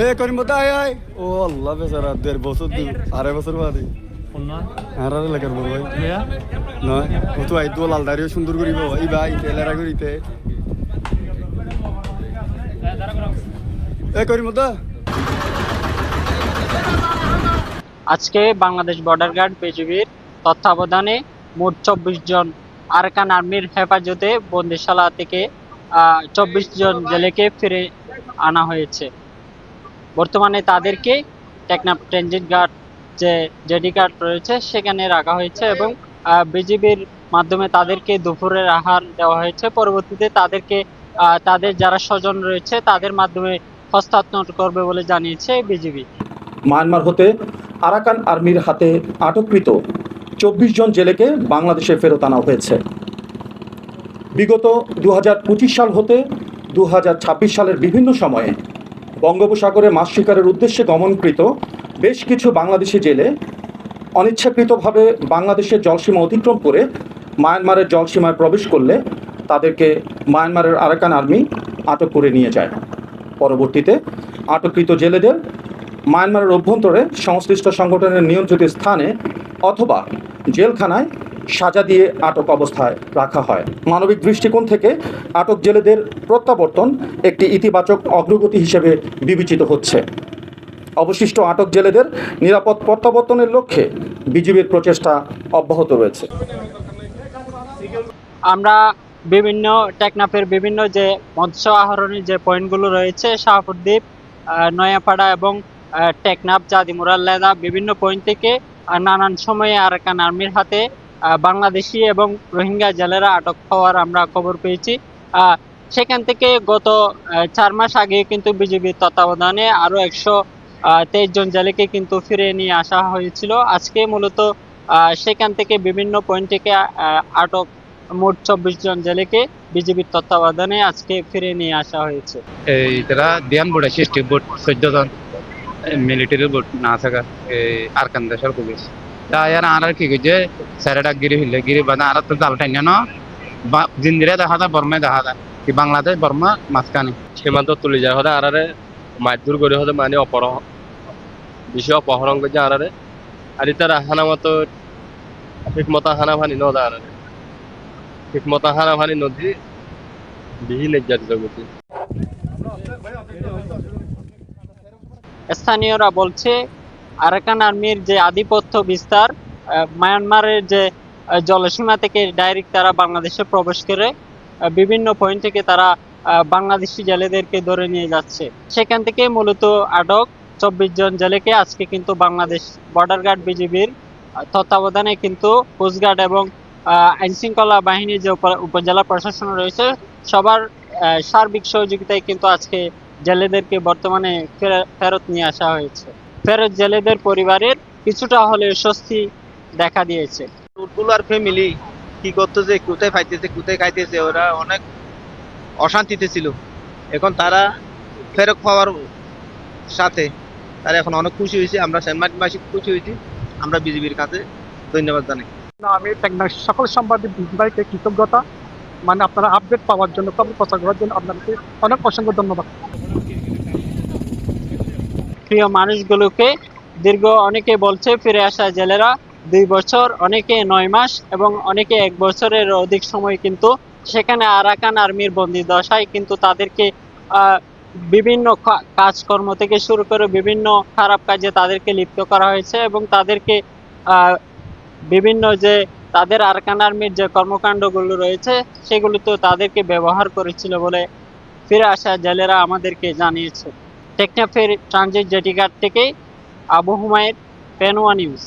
এ করিমতা আয় আয় ও আল্লাহ বেচারা 1.5 বছর 2.5 বছর বাদে আর এলাকার বড় ভাই নয় ও তো আই তো লাল দাঁড়িয়ে সুন্দর করিব এই ভাই তেলেরা করিতে এ করিমতা আজকে বাংলাদেশ বর্ডার গার্ড বিজিবির তত্ত্বাবধানে মোট 24 জন আরাকান আর্মির হেফাজতে বন্দিশালা থেকে 24 জন জেলেকে ফিরে আনা হয়েছে। বর্তমানে তাদেরকে টেকনাফ ট্রানজিট গার্ড যে জেডি গার্ড রয়েছে সেখানে রাখা হয়েছে এবং বিজিবির মাধ্যমে তাদেরকে দুপুরের আহার দেওয়া হয়েছে। পরবর্তীতে তাদেরকে তাদের যারা স্বজন রয়েছে তাদের মাধ্যমে হস্তান্তর করবে বলে জানিয়েছে বিজিবি। মায়ানমার হতে আরাকান আর্মির হাতে আটককৃত 24 জন জেলেকে বাংলাদেশে ফেরত আনা হয়েছে। বিগত 2025 সাল হতে 2026 সালের বিভিন্ন সময়ে বঙ্গোপসাগরে মাছ শিকারের উদ্দেশ্যে গমনকৃত বেশ কিছু বাংলাদেশি জেলে অনিচ্ছাকৃতভাবে বাংলাদেশের জলসীমা অতিক্রম করে মায়ানমারের জলসীমায় প্রবেশ করলে তাদেরকে মায়ানমারের আরাকান আর্মি আটক করে নিয়ে যায়। পরবর্তীতে আটককৃত জেলেদের মায়ানমারের অভ্যন্তরে সংশ্লিষ্ট সংগঠনের নিয়ন্ত্রিত স্থানে অথবা জেলখানায় সাজা দিয়ে আটক অবস্থায় রাখা হয়। মানবিক দৃষ্টিকোণ থেকে আটক জেলেদের প্রত্যাবর্তন একটি ইতিবাচক অগ্রগতি হিসেবে বিবেচিত হচ্ছে। অবশিষ্ট আটক জেলেদের নিরাপদ প্রত্যাবর্তনের লক্ষ্যে বিজিবির প্রচেষ্টা অব্যাহত রয়েছে। আমরা বিভিন্ন টেকনাফের বিভিন্ন যে মৎস্য আহরণের যে পয়েন্টগুলো রয়েছে শাহপুরদ্বীপ, নয়াপাড়া এবং টেকনাফ, জাদিমুরাল লেদা বিভিন্ন পয়েন্ট থেকে নানান সময়ে আরাকান আর্মির হাতে বাংলাদেশি এবং রোহিঙ্গা জেলেরা আটক হওয়ার আমরা খবর পেয়েছি। সেখান থেকে গত 4 মাস আগে কিন্তু বিজিবির তত্ত্বাবধানে আরও 123 জন জেলেকে কিন্তু ফিরিয়ে নিয়ে আসা হয়েছিল। আজকে মূলত সেখান থেকে বিভিন্ন পয়েন্ট থেকে আটক মোট 24 জন জেলেকে বিজিবির তত্ত্বাবধানে আজকে ফিরে নিয়ে আসা হয়েছে। এই তারা ধ্যান বোর্ড আছে, স্টিপ বোর্ড 14 জন মিলিটারি বোর্ড না থাকা এই আরাকান দেশের পুলিশ তা আর কি যে স্যারেটা গিরি হইলে গিরি বানা আর তো জাল টাইনা ন জিন্দিরে দেখা যায় বর্মায় দেখা যায় কি বাংলাদেশ বর্মা মাঝখানে সীমান্ত তুলে যায় হলে আরারে মারধর করে হলে মানে অপহরণ বেশি অপহরণ করছে আরারে আর তারা হানা মতো ঠিক মতো হানাফানি নদা আরারে ঠিক মতো হানাফানি নদী বিহি নির্যাতিত করছে। স্থানীয়রা বলছে আরাকান আর্মির যে আধিপত্য বিস্তার মায়ানমারের যে জলসীমা থেকে ডাইরেক্ট তারা বাংলাদেশে প্রবেশ করে বিভিন্ন পয়েন্ট থেকে তারা বাংলাদেশি জেলেদেরকে ধরে নিয়ে যাচ্ছে। সেখান থেকে মূলত আটক 24 জন জেলেকে আজকে কিন্তু বাংলাদেশ বর্ডার গার্ড বিজিবির তত্ত্বাবধানে কিন্তু কোস্টগার্ড এবং আইনশৃঙ্খলা বাহিনীর যে উপজেলা প্রশাসন রয়েছে সবার সার্বিক সহযোগিতায় কিন্তু আজকে জেলেদেরকে বর্তমানে ফেরত নিয়ে আসা হয়েছে। ফেরত জেলেদের পরিবারের কিছুটা হলেও স্বস্তি দেখা দিয়েছে। আর ফ্যামিলি কি করতেছে, কোথায় খাইতেছে কোথায় খাইতেছে, ওরা অনেক অশান্তিতে ছিল। এখন তারা ফেরত পাওয়ার সাথে তারা এখন অনেক খুশি হয়েছে। আমরা সেনমাসিক খুশি হয়েছি। আমরা বিজিবির কাছে ধন্যবাদ জানাই। আমি টেকনাফ সকল সাংবাদিক ভাইকে কৃতজ্ঞতা, মানে আপনারা আপডেট পাওয়ার জন্য, খবর প্রচার করার জন্য আপনাদেরকে অনেক অসংখ্য ধন্যবাদ। প্রিয় মানুষগুলোকে অনেকে বলছে ফিরে আসা জেলেরা 2 বছর, অনেকে 9 মাস এবং অনেকে 1 বছরের অধিক সময় কিন্তু সেখানে আরাকান আর্মির বন্দী দশায় কিন্তু তাদেরকে বিভিন্ন কাজকর্ম থেকে শুরু করে বিভিন্ন খারাপ কাজে তাদেরকে লিপ্ত করা হয়েছে এবং তাদেরকে বিভিন্ন যে তাদের আরাকান আর্মির যে কর্মকাণ্ডগুলো রয়েছে সেগুলোতে তাদেরকে ব্যবহার করেছিল বলে ফিরে আসা জেলেরা আমাদেরকে জানিয়েছে। টেকনাফের ট্রানজিট জেটি ঘাট থেকে আবু হুমায়ের, পেনওয়া নিউজ।